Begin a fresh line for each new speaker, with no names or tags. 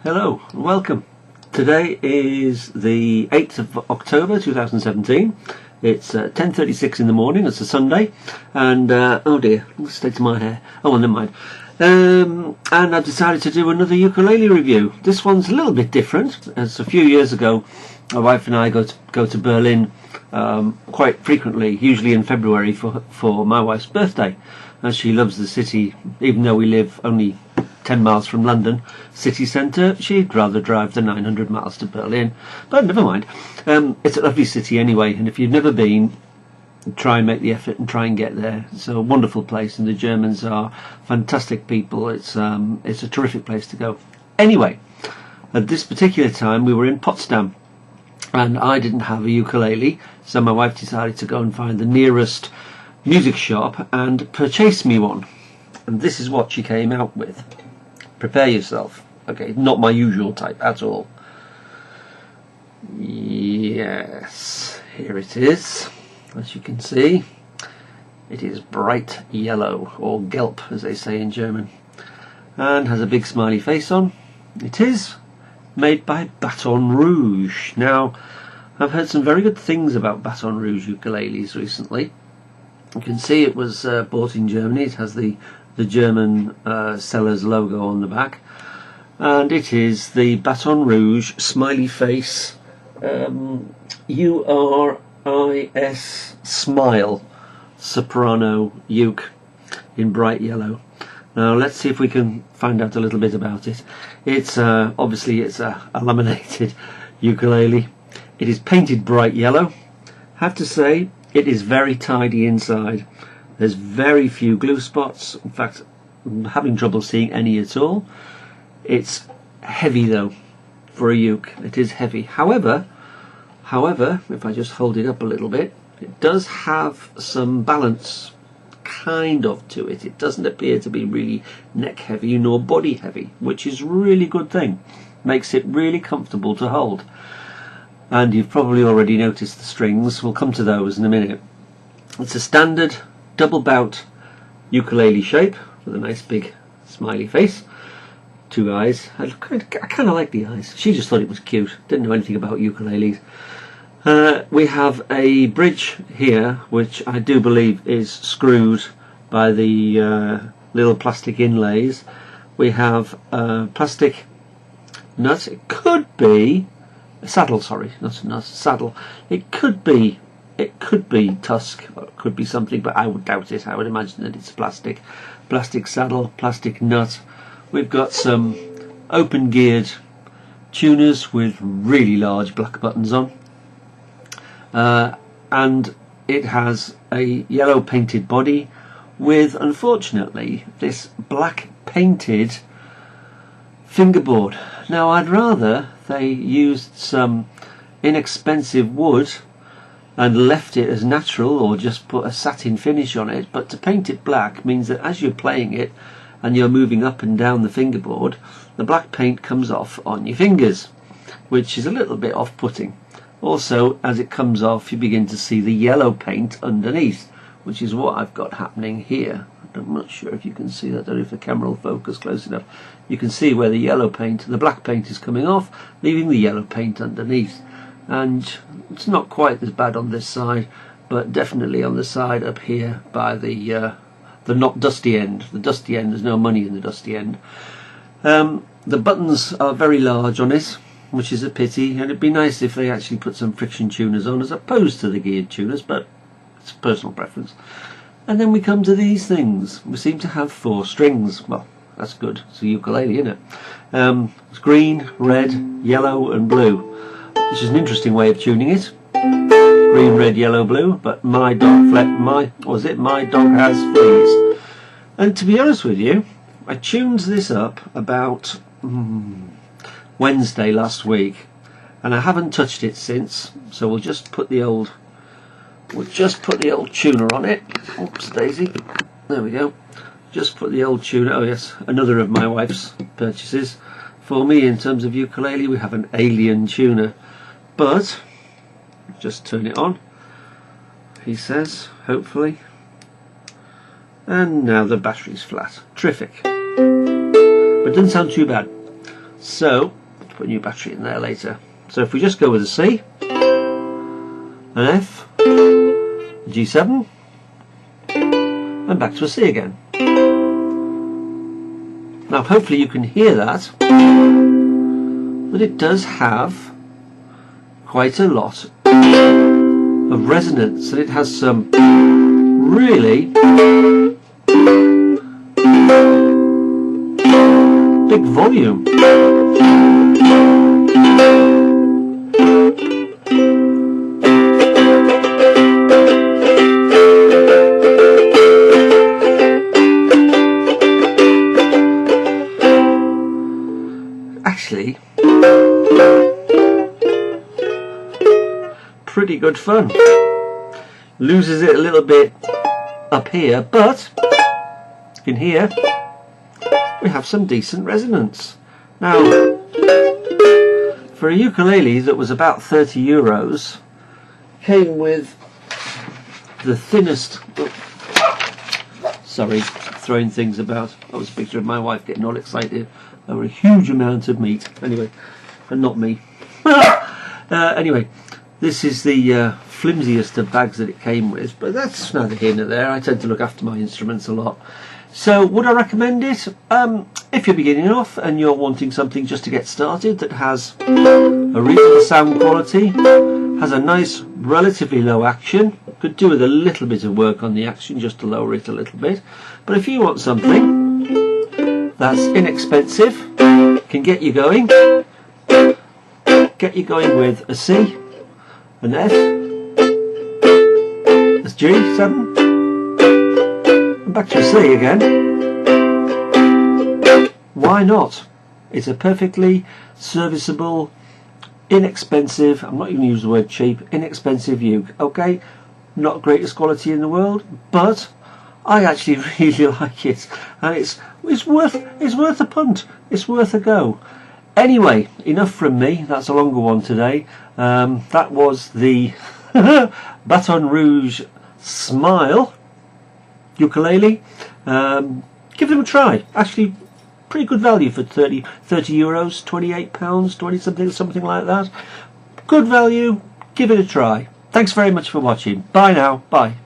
Hello and welcome. Today is the 8th of October 2017. It's 10:36 in the morning. It's a Sunday, and oh dear, what's the state of my hair? Oh well, never mind. And I've decided to do another ukulele review. This one's a little bit different, as a few years ago my wife and I go to Berlin quite frequently, usually in February for my wife's birthday, as she loves the city. Even though we live only 10 miles from London city centre, she'd rather drive the 900 miles to Berlin, but never mind. It's a lovely city anyway, and if you've never been, try and make the effort and try and get there. It's a wonderful place, and the Germans are fantastic people. It's a terrific place to go. Anyway, at this particular time we were in Potsdam, and I didn't have a ukulele, so my wife decided to go and find the nearest music shop and purchase me one. And this is what she came out with. Prepare yourself. Okay, not my usual type at all. Yes, here it is. As you can see, it is bright yellow, or gelb as they say in German, and has a big smiley face on. It is made by Baton Rouge. Now, I've heard some very good things about Baton Rouge ukuleles recently. You can see it was bought in Germany. It has the German seller's logo on the back, and it is the Baton Rouge smiley face URIS smile soprano uke in bright yellow. Now let's see if we can find out a little bit about it. It's obviously it's a laminated ukulele. It is painted bright yellow. I have to say, it is very tidy inside. There's very few glue spots. In fact, I'm having trouble seeing any at all. It's heavy though, for a uke. It is heavy. However, if I just hold it up a little bit, it does have some balance, kind of, to it. It doesn't appear to be really neck heavy nor body heavy, which is a really good thing. Makes it really comfortable to hold. And you've probably already noticed the strings. We'll come to those in a minute. It's a standard double bout ukulele shape with a nice big smiley face, two eyes. I kind of like the eyes. She just thought it was cute, didn't know anything about ukuleles. We have a bridge here, which I do believe is screwed by the little plastic inlays. We have a plastic nut. It could be a saddle, sorry, not a nut, saddle. It could be tusk, or it could be something, but I would doubt it. I would imagine that it's plastic saddle, plastic nut. We've got some open geared tuners with really large black buttons on, and it has a yellow painted body with, unfortunately, this black painted fingerboard. Now I'd rather they used some inexpensive wood and left it as natural, or just put a satin finish on it, but to paint it black means that as you're playing it and you're moving up and down the fingerboard, the black paint comes off on your fingers, which is a little bit off-putting. Also, as it comes off, you begin to see the yellow paint underneath, which is what I've got happening here. I'm not sure if you can see that. I don't know if the camera will focus close enough. You can see where the black paint is coming off, leaving the yellow paint underneath. And it's not quite as bad on this side, but definitely on the side up here by the not dusty end. The dusty end, there's no money in the dusty end. The buttons are very large on it, which is a pity, and it'd be nice if they actually put some friction tuners on as opposed to the geared tuners, but it's personal preference. And then we come to these things. We seem to have 4 strings. Well, that's good. It's a ukulele, isn't it? It's green, red, yellow and blue, which is an interesting way of tuning it. Green, red, yellow, blue. But my dog has fleas. And to be honest with you, I tuned this up about Wednesday last week, and I haven't touched it since. So we'll just put the old tuner on it. Oops, daisy. There we go. Just put the old tuner. Oh yes, another of my wife's purchases for me in terms of ukulele. We have an alien tuner, but just turn it on, he says, hopefully. And now the battery's flat. Terrific. But it doesn't sound too bad. So put a new battery in there later. So if we just go with a C, an F, a G7, and back to a C again. Now hopefully you can hear that, but it does have quite a lot of resonance, and it has some really big volume. Actually, pretty good fun. Loses it a little bit up here, but you can hear we have some decent resonance. Now, for a ukulele that was about €30, came with the thinnest. Sorry, throwing things about. That was a picture of my wife getting all excited over a huge amount of meat. Anyway, and not me. Anyway, this is the flimsiest of bags that it came with, but that's neither here nor there. I tend to look after my instruments a lot. So would I recommend it? If you're beginning off and you're wanting something just to get started that has a reasonable sound quality, has a nice relatively low action, could do with a little bit of work on the action just to lower it a little bit, but if you want something that's inexpensive, can get you going with a C, an F, a G7, and back to a C again. Why not? It's a perfectly serviceable, inexpensive, I'm not even going to use the word cheap, inexpensive uke. Okay, not greatest quality in the world, but I actually really like it, and it's worth a punt. It's worth a go. Anyway, enough from me. That's a longer one today. That was the Baton Rouge Smile ukulele. Give them a try. Actually, pretty good value for 30 euros, £28, something like that. Good value. Give it a try. Thanks very much for watching. Bye now. Bye.